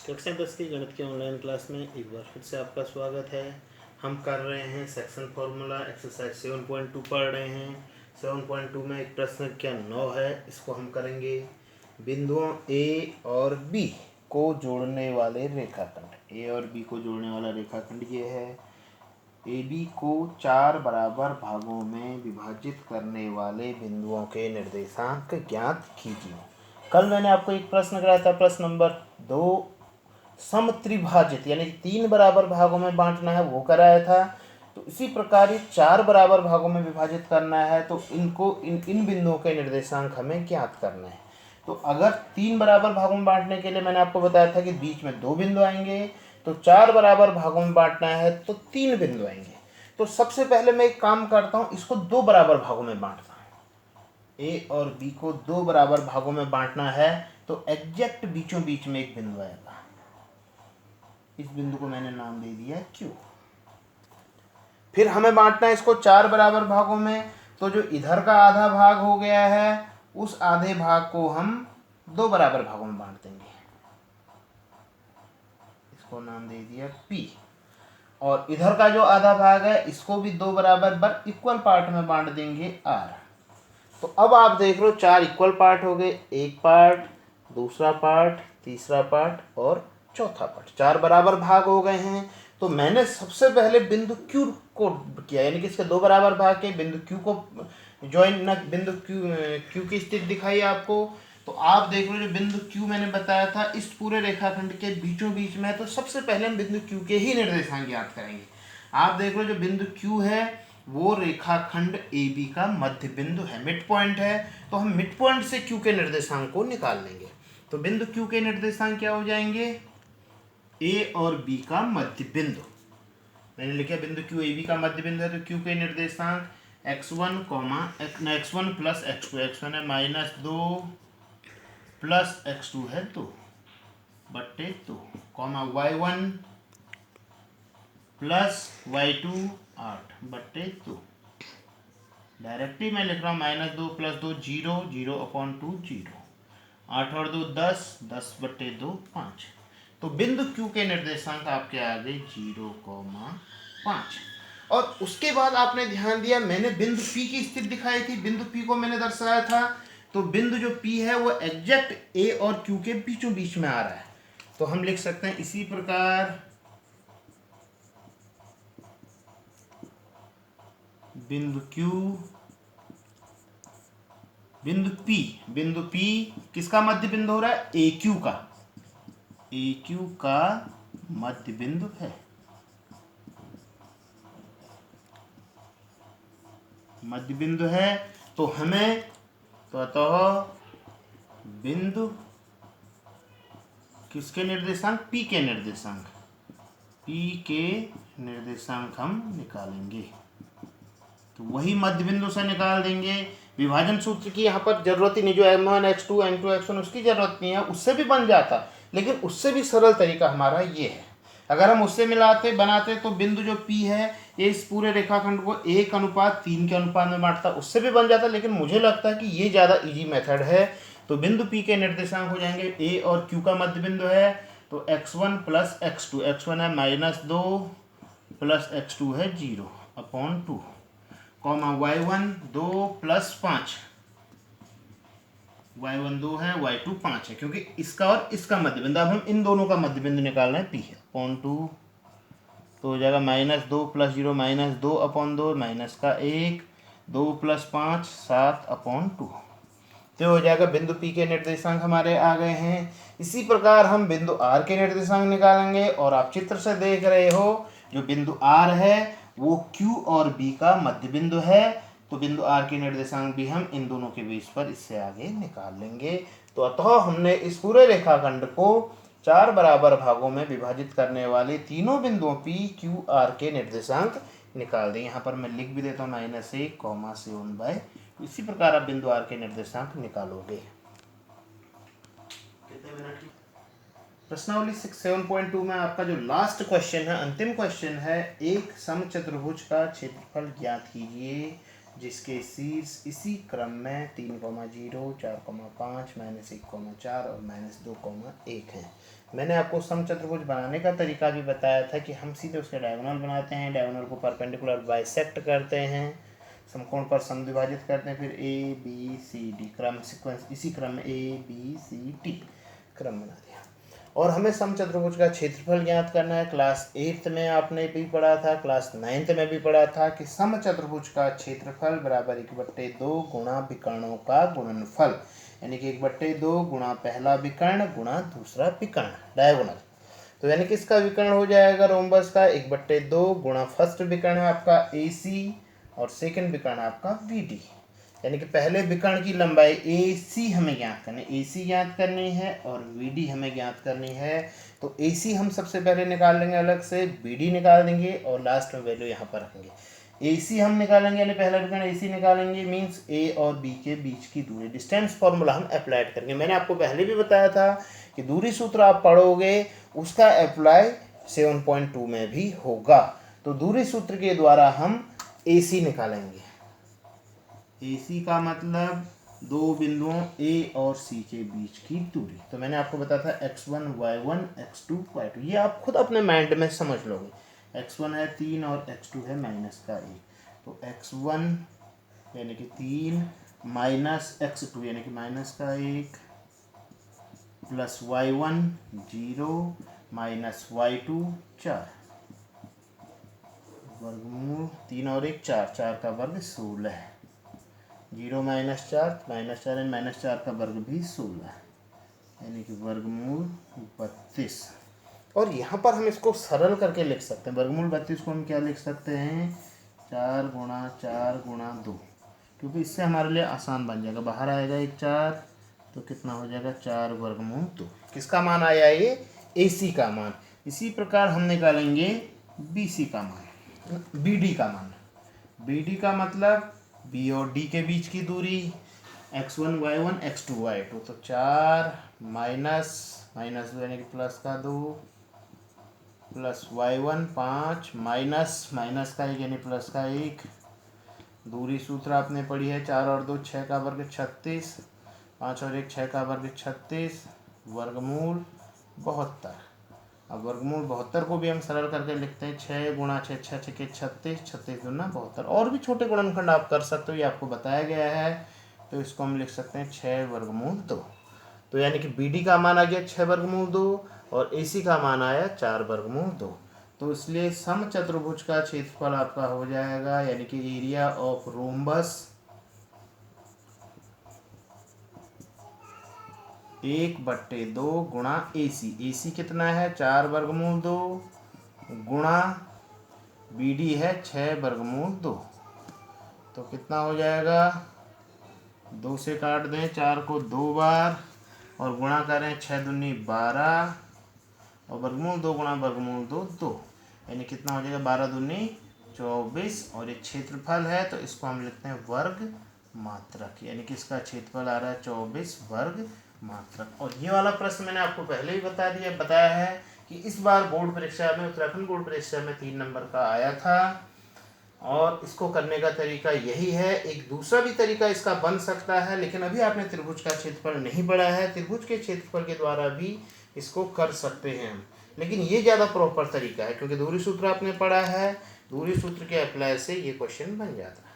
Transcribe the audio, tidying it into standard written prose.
कक्षा 10 की गणित की ऑनलाइन क्लास में एक बार फिर से आपका स्वागत है। हम कर रहे हैं सेक्शन फॉर्मूला एक्सरसाइज 7.2 पढ़ रहे हैं। 7.2 में एक प्रश्न क्या 9 है, इसको हम करेंगे। बिंदुओं ए और बी को जोड़ने वाले रेखाखंड, ए और बी को जोड़ने वाला रेखाखंड ये है। ए बी को 4 बराबर भागों में विभाजित करने वाले बिंदुओं के निर्देशांक ज्ञात कीजिए। कल मैंने आपको एक प्रश्न कराया था, प्रश्न नंबर 2, समत्रिभाजित यानी 3 बराबर भागों में बांटना है, वो कराया था। तो इसी प्रकार ये 4 बराबर भागों में विभाजित करना है, तो इनको इन बिंदुओं के निर्देशांक हमें ज्ञात करना है। तो अगर 3 बराबर भागों में बांटने के लिए मैंने आपको बताया था कि बीच में 2 बिंदु आएंगे, तो 4 बराबर भागों में बांटना है तो 3 बिंदु आएंगे। तो सबसे पहले मैं एक काम करता हूँ, इसको 2 बराबर भागों में बांटता हूँ। ए और बी को 2 बराबर भागों में बांटना है, तो एग्जैक्ट बीचों बीच में एक बिंदु आएगा। इस बिंदु को मैंने नाम दे दिया Q। फिर हमें बांटना है इसको 4 बराबर भागों में, तो जो इधर का आधा भाग हो गया है, उस आधे भाग को हम 2 बराबर भागों में बांट देंगे। इसको नाम दे दिया P। और इधर का जो आधा भाग है, इसको भी 2 बराबर इक्वल पार्ट में बांट देंगे R। तो अब आप देख लो 4 इक्वल पार्ट हो गए, एक पार्ट, दूसरा पार्ट, तीसरा पार्ट और चौथा पार्ट। 4 बराबर भाग हो गए हैं। तो मैंने सबसे पहले बिंदु Q को किया, यानी कि इसके 2 बराबर भाग के बिंदु Q को ज्वाइन न बिंदु Q की स्थिति दिखाई आपको। तो आप देख लो जो बिंदु Q मैंने बताया था इस पूरे रेखाखंड के बीचों बीच में है, तो सबसे पहले हम बिंदु Q के ही निर्देशांक ज्ञात करेंगे। आप देख लो जो बिंदु Q है वो रेखाखंड AB का मध्य बिंदु है, मिड पॉइंट है। तो हम मिड पॉइंट से Q के निर्देशांक को निकाल लेंगे। तो बिंदु Q के निर्देशांक क्या हो जाएंगे? A और B का मध्य बिंदु। मैंने लिखा बिंदु Q AB का मध्य बिंदु है, तो Q के निर्देशांक x1 प्लस x2, x1 है -2 प्लस x2 है 2 बट्टे 2, y1 प्लस y2 8 बट्टे 2। डायरेक्टली मैं लिख रहा हूँ -2 प्लस 2 0, 0/2 0, 8 और 2 10, 10 बट्टे 2 5। तो बिंदु Q के निर्देशांक आपके आ गए 0,5। और उसके बाद आपने ध्यान दिया, मैंने बिंदु P की स्थिति दिखाई थी, बिंदु P को मैंने दर्शाया था। तो बिंदु जो P है वो एग्जैक्ट A और Q के बीचों बीच में आ रहा है। तो हम लिख सकते हैं इसी प्रकार बिंदु Q, बिंदु P किसका मध्य बिंदु हो रहा है? AQ का, AQ का मध्य बिंदु है। मध्य बिंदु है, तो हमें तो अतः बिंदु किसके निर्देशांक? P के निर्देशांक, P के निर्देशांक हम निकालेंगे। तो वही मध्य बिंदु से निकाल देंगे। विभाजन सूत्र की यहाँ पर जरूरत ही नहीं, जो m1 x2 n2 x1 उसकी जरूरत नहीं है, उससे भी बन जाता। लेकिन उससे भी सरल तरीका हमारा ये है। अगर हम उससे मिलाते बनाते तो बिंदु जो P है ये इस पूरे रेखाखंड को 1:3 के अनुपात में बांटता, उससे भी बन जाता। लेकिन मुझे लगता है कि ये ज़्यादा इजी मेथड है। तो बिंदु P के निर्देशांक हो जाएंगे, A और Q का मध्य बिंदु है, तो x1 प्लस x2, x1 है -2 प्लस x2 है 0/2, y1 2 प्लस 5, y1 2 है, y2 5 है, क्योंकि इसका और इसका मध्य बिंदु, अब हम इन दोनों का मध्य बिंदु निकालना है, P है 2। तो हो जाएगा -2 प्लस 0 -2/2, माइनस का 1, 2 प्लस 5 7/2। तो हो जाएगा बिंदु P के निर्देशांक हमारे आ गए हैं। इसी प्रकार हम बिंदु R के निर्देशांक निकालेंगे। और आप चित्र से देख रहे हो जो बिंदु R है वो Q और B का मध्य बिंदु है। तो बिंदु R के निर्देशांक भी हम इन दोनों के बेस पर इससे आगे निकाल लेंगे। तो अतः हमने इस पूरे रेखाखंड को 4 बराबर भागों में विभाजित करने वाले तीनों बिंदुओं P, Q, R के निर्देशांक निकाल दें। यहाँ पर मैं लिख भी देता हूँ -1, इसी प्रकार आप बिंदु R के निर्देशांक निकालोगे। प्रश्नावली 7.2 में आपका जो लास्ट क्वेश्चन है, अंतिम क्वेश्चन है, एक समचतुर्भुज का क्षेत्रफल ज्ञात कीजिए जिसके शीर्ष इसी क्रम में 3,0, 4,5, -1,4 और -2,1 है। मैंने आपको समचतुर्भुज बनाने का तरीका भी बताया था कि हम सीधे उसके डायगोनल बनाते हैं, डायगोनल को परपेंडिकुलर बाइसेक्ट करते हैं, समकोण पर समद्विभाजित करते हैं, फिर ए बी सी डी क्रम सीक्वेंस, इसी क्रम में ए बी सी डी क्रम बना दिया। और हमें समचतुर्भुज का क्षेत्रफल ज्ञात करना है। क्लास 8th में आपने भी पढ़ा था, क्लास 9th में भी पढ़ा था कि समचतुर्भुज का क्षेत्रफल बराबर 1/2 गुणा विकर्णों का गुणनफल, यानी कि 1/2 गुणा पहला विकर्ण गुणा दूसरा विकर्ण डायगोनल। तो यानी कि इसका विकर्ण हो जाएगा रोम्बस का 1/2 गुणा फर्स्ट विकर्ण है आपका AC और सेकंड विकर्ण आपका BD, यानी कि पहले विकर्ण की लंबाई AC हमें ज्ञात करनी है, AC ज्ञात करनी है और BD हमें ज्ञात करनी है। तो AC हम सबसे पहले निकाल लेंगे अलग से, BD निकाल देंगे और लास्ट में वैल्यू यहाँ पर रखेंगे। AC हम निकालेंगे यानी पहला विकर्ण AC निकालेंगे, मीन्स A और B के बीच की दूरी, डिस्टेंस फॉर्मूला हम अप्लाइड करेंगे। मैंने आपको पहले भी बताया था कि दूरी सूत्र आप पढ़ोगे उसका अप्लाई 7.2 में भी होगा। तो दूरी सूत्र के द्वारा हम AC निकालेंगे। AC का मतलब दो बिंदुओं A और C के बीच की दूरी। तो मैंने आपको बताया था x1 y1 x2 y2, ये आप खुद अपने माइंड में समझ लोगे। x1 है 3 और x2 है -1। तो x1 यानी कि 3 माइनस x2 यानी कि -1 प्लस y1 0 माइनस y2 4, वर्गमूल 3 और 1 4, 4 का वर्ग 16, 0 -4 एंड -4 का वर्ग भी 16, यानी कि वर्गमूल 32। और यहाँ पर हम इसको सरल करके लिख सकते हैं। वर्गमूल 32 को हम क्या लिख सकते हैं, 4 गुणा 2, क्योंकि इससे हमारे लिए आसान बन जाएगा। बाहर आएगा एक 4 तो कितना हो जाएगा 4 वर्गमूल 2। किसका मान आया, ये AC का मान। इसी प्रकार हम निकालेंगे BC का मान, BD का मान। BD का मतलब B और D के बीच की दूरी, x1 y1 x2 y2। तो 4 माइनस 2 यानी कि प्लस का 2 प्लस y1 5 माइनस का 1 यानी प्लस का 1। दूरी सूत्र आपने पढ़ी है, 4 और 2 6 का वर्ग 36, 5 और 1 6 का वर्ग 36, वर्गमूल 72। अब वर्गमूल 72 को भी हम सरल करके लिखते हैं, 6 गुणा 6 6 6 36, 36 दूना 72। और भी छोटे गुणनखंड आप कर सकते हो, ये आपको बताया गया है। तो इसको हम लिख सकते हैं 6 वर्गमूल 2। तो यानी कि BD का मान आ गया 6 वर्गमूल 2 और AC का मान आया 4 वर्गमूल 2। तो इसलिए समचतुर्भुज का क्षेत्रफल आपका हो जाएगा, यानी कि एरिया ऑफ रोम्बस 1/2 गुणा AC। AC कितना है 4 वर्गमूल 2 गुणा BD है 6 वर्गमूल 2। तो कितना हो जाएगा, 2 से काट दें 4 को 2 बार और गुणा करें 6 दूनी 12 और वर्गमूल 2 गुणा वर्गमूल 2 2, यानी कितना हो जाएगा 12 दूनी 24। और ये क्षेत्रफल है तो इसको हम लिखते हैं वर्ग मात्रक, यानी कि इसका क्षेत्रफल आ रहा है 24 वर्ग मात्रक। और ये वाला प्रश्न मैंने आपको पहले ही बताया है कि इस बार बोर्ड परीक्षा में, उत्तराखंड बोर्ड परीक्षा में 3 नंबर का आया था। और इसको करने का तरीका यही है। एक दूसरा भी तरीका इसका बन सकता है, लेकिन अभी आपने त्रिभुज का क्षेत्रफल नहीं पढ़ा है। त्रिभुज के क्षेत्रफल के द्वारा भी इसको कर सकते हैं हम, लेकिन ये ज़्यादा प्रॉपर तरीका है क्योंकि दूरी सूत्र आपने पढ़ा है। दूरी सूत्र के अप्लाई से ये क्वेश्चन बन जाता है।